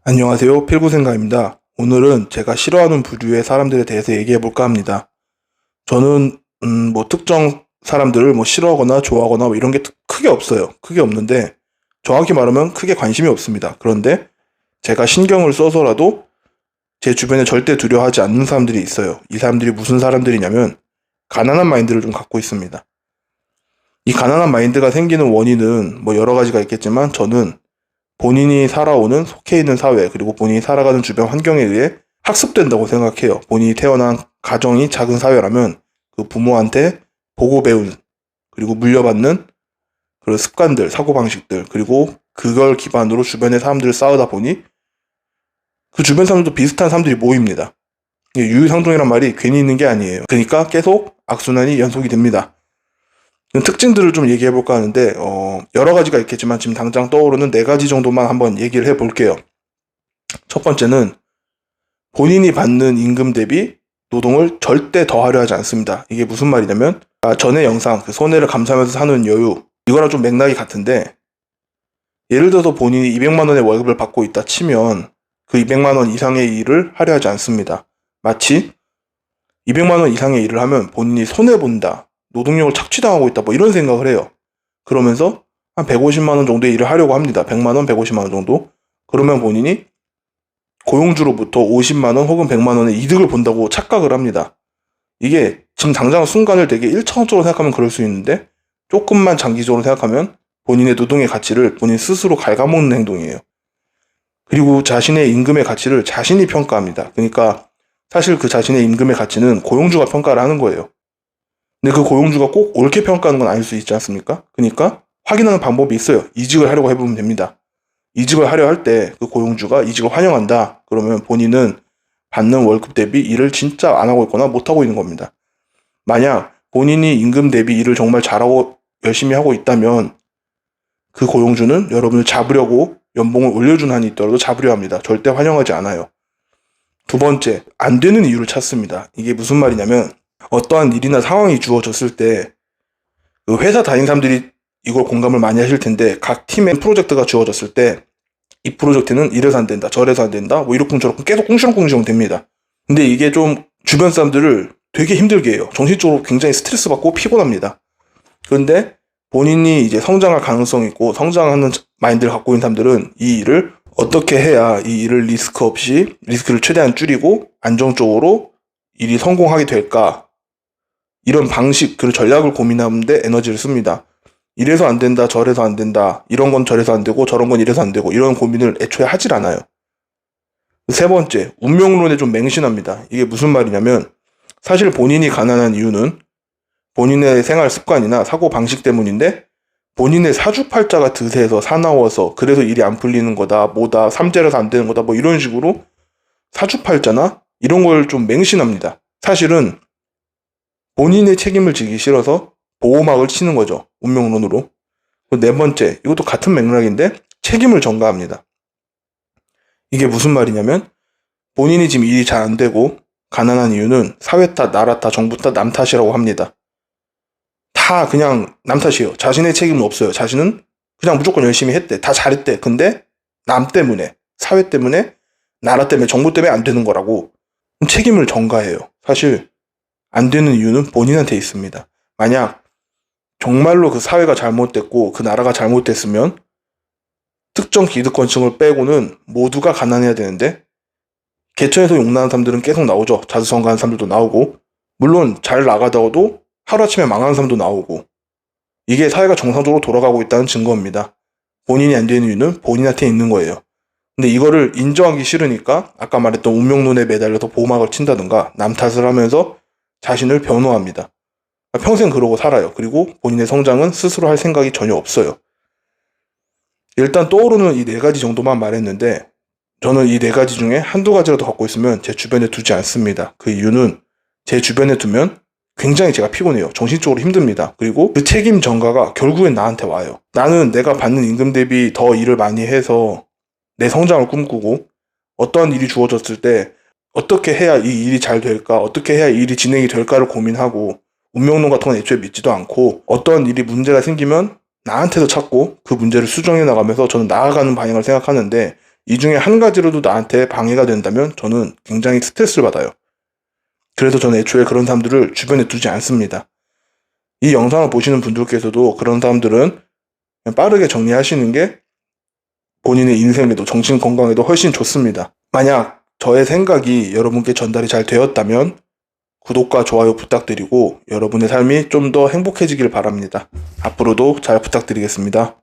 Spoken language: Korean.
안녕하세요. 필구생가입니다. 오늘은 제가 싫어하는 부류의 사람들에 대해서 얘기해 볼까 합니다. 저는 특정 사람들을 싫어하거나 좋아하거나 이런 게 크게 없어요. 크게 없는데 정확히 말하면 크게 관심이 없습니다. 그런데 제가 신경을 써서라도 제 주변에 절대 두려워하지 않는 사람들이 있어요. 이 사람들이 무슨 사람들이냐면 가난한 마인드를 좀 갖고 있습니다. 이 가난한 마인드가 생기는 원인은 여러 가지가 있겠지만 저는 본인이 살아오는 속해 있는 사회 그리고 본인이 살아가는 주변 환경에 의해 학습된다고 생각해요. 본인이 태어난 가정이 작은 사회라면 그 부모한테 보고 배운 그리고 물려받는 그런 습관들, 사고방식들 그리고 그걸 기반으로 주변의 사람들을 쌓으다 보니 그 주변 사람들도 비슷한 사람들이 모입니다. 유유상종이란 말이 괜히 있는 게 아니에요. 그러니까 계속 악순환이 연속이 됩니다. 특징들을 좀 얘기해 볼까 하는데 여러 가지가 있겠지만 지금 당장 떠오르는 4가지 정도만 한번 얘기를 해 볼게요. 첫 번째는 본인이 받는 임금 대비 노동을 절대 더 하려 하지 않습니다. 이게 무슨 말이냐면 전에 영상 손해를 감수하면서 사는 여유 이거랑 좀 맥락이 같은데 예를 들어서 본인이 200만 원의 월급을 받고 있다 치면 그 200만 원 이상의 일을 하려 하지 않습니다. 마치 200만 원 이상의 일을 하면 본인이 손해본다. 노동력을 착취당하고 있다. 이런 생각을 해요. 그러면서 한 150만 원 정도의 일을 하려고 합니다. 100만 원, 150만 원 정도. 그러면 본인이 고용주로부터 50만 원 혹은 100만 원의 이득을 본다고 착각을 합니다. 이게 지금 당장 순간을 되게 1차원적으로 생각하면 그럴 수 있는데 조금만 장기적으로 생각하면 본인의 노동의 가치를 본인 스스로 갉아먹는 행동이에요. 그리고 자신의 임금의 가치를 자신이 평가합니다. 그러니까 사실 그 자신의 임금의 가치는 고용주가 평가를 하는 거예요. 근데 그 고용주가 꼭 옳게 평가하는 건 아닐 수 있지 않습니까? 그러니까 확인하는 방법이 있어요. 이직을 하려고 해보면 됩니다. 이직을 하려 할 때 그 고용주가 이직을 환영한다. 그러면 본인은 받는 월급 대비 일을 진짜 안 하고 있거나 못 하고 있는 겁니다. 만약 본인이 임금 대비 일을 정말 잘하고 열심히 하고 있다면 그 고용주는 여러분을 잡으려고 연봉을 올려준 한이 있더라도 잡으려 합니다. 절대 환영하지 않아요. 두 번째, 안 되는 이유를 찾습니다. 이게 무슨 말이냐면 어떠한 일이나 상황이 주어졌을 때 그 회사 다닌 사람들이 이걸 공감을 많이 하실 텐데 각 팀의 프로젝트가 주어졌을 때 이 프로젝트는 이래서 안 된다 저래서 안 된다 이러쿵저러쿵 계속 꿍시렁꿍시렁 됩니다. 근데 이게 좀 주변 사람들을 되게 힘들게 해요. 정신적으로 굉장히 스트레스 받고 피곤합니다. 그런데 본인이 이제 성장할 가능성이 있고 성장하는 마인드를 갖고 있는 사람들은 이 일을 어떻게 해야 이 일을 리스크 없이 리스크를 최대한 줄이고 안정적으로 일이 성공하게 될까 이런 방식 그리고 전략을 고민하는데 에너지를 씁니다. 이래서 안 된다 저래서 안 된다 이런 건 저래서 안 되고 저런 건 이래서 안 되고 이런 고민을 애초에 하질 않아요. 세 번째, 운명론에 좀 맹신합니다. 이게 무슨 말이냐면 사실 본인이 가난한 이유는 본인의 생활 습관이나 사고 방식 때문인데 본인의 사주팔자가 드세서 사나워서 그래서 일이 안 풀리는 거다 뭐다 삼재라서 안 되는 거다 이런 식으로 사주팔자나 이런 걸 좀 맹신합니다. 사실은 본인의 책임을 지기 싫어서 보호막을 치는 거죠. 운명론으로. 네 번째, 이것도 같은 맥락인데 책임을 전가합니다. 이게 무슨 말이냐면 본인이 지금 일이 잘 안 되고 가난한 이유는 사회 탓, 나라 탓, 정부 탓, 남 탓이라고 합니다. 다 그냥 남 탓이에요. 자신의 책임은 없어요. 자신은 그냥 무조건 열심히 했대. 다 잘했대. 근데 남 때문에, 사회 때문에, 나라 때문에, 정부 때문에 안 되는 거라고 책임을 전가해요. 사실 안 되는 이유는 본인한테 있습니다. 만약 정말로 그 사회가 잘못됐고 그 나라가 잘못됐으면 특정 기득권층을 빼고는 모두가 가난해야 되는데 개천에서 용나는 사람들은 계속 나오죠. 자수성가하는 사람들도 나오고 물론 잘 나가다가도 하루아침에 망하는 사람도 나오고 이게 사회가 정상적으로 돌아가고 있다는 증거입니다. 본인이 안 되는 이유는 본인한테 있는 거예요. 근데 이거를 인정하기 싫으니까 아까 말했던 운명론에 매달려서 보호막을 친다든가 남 탓을 하면서 자신을 변호합니다. 평생 그러고 살아요. 그리고 본인의 성장은 스스로 할 생각이 전혀 없어요. 일단 떠오르는 이 4가지 정도만 말했는데 저는 이 4가지 중에 한두 가지라도 갖고 있으면 제 주변에 두지 않습니다. 그 이유는 제 주변에 두면 굉장히 제가 피곤해요. 정신적으로 힘듭니다. 그리고 그 책임 전가가 결국엔 나한테 와요. 나는 내가 받는 임금 대비 더 일을 많이 해서 내 성장을 꿈꾸고 어떠한 일이 주어졌을 때 어떻게 해야 이 일이 잘 될까 어떻게 해야 이 일이 진행이 될까를 고민하고 운명론 같은 건 애초에 믿지도 않고 어떠한 일이 문제가 생기면 나한테도 찾고 그 문제를 수정해 나가면서 저는 나아가는 방향을 생각하는데 이 중에 한 가지로도 나한테 방해가 된다면 저는 굉장히 스트레스를 받아요. 그래서 저는 애초에 그런 사람들을 주변에 두지 않습니다. 이 영상을 보시는 분들께서도 그런 사람들은 그냥 빠르게 정리하시는 게 본인의 인생에도 정신 건강에도 훨씬 좋습니다. 만약 저의 생각이 여러분께 전달이 잘 되었다면 구독과 좋아요 부탁드리고 여러분의 삶이 좀 더 행복해지길 바랍니다. 앞으로도 잘 부탁드리겠습니다.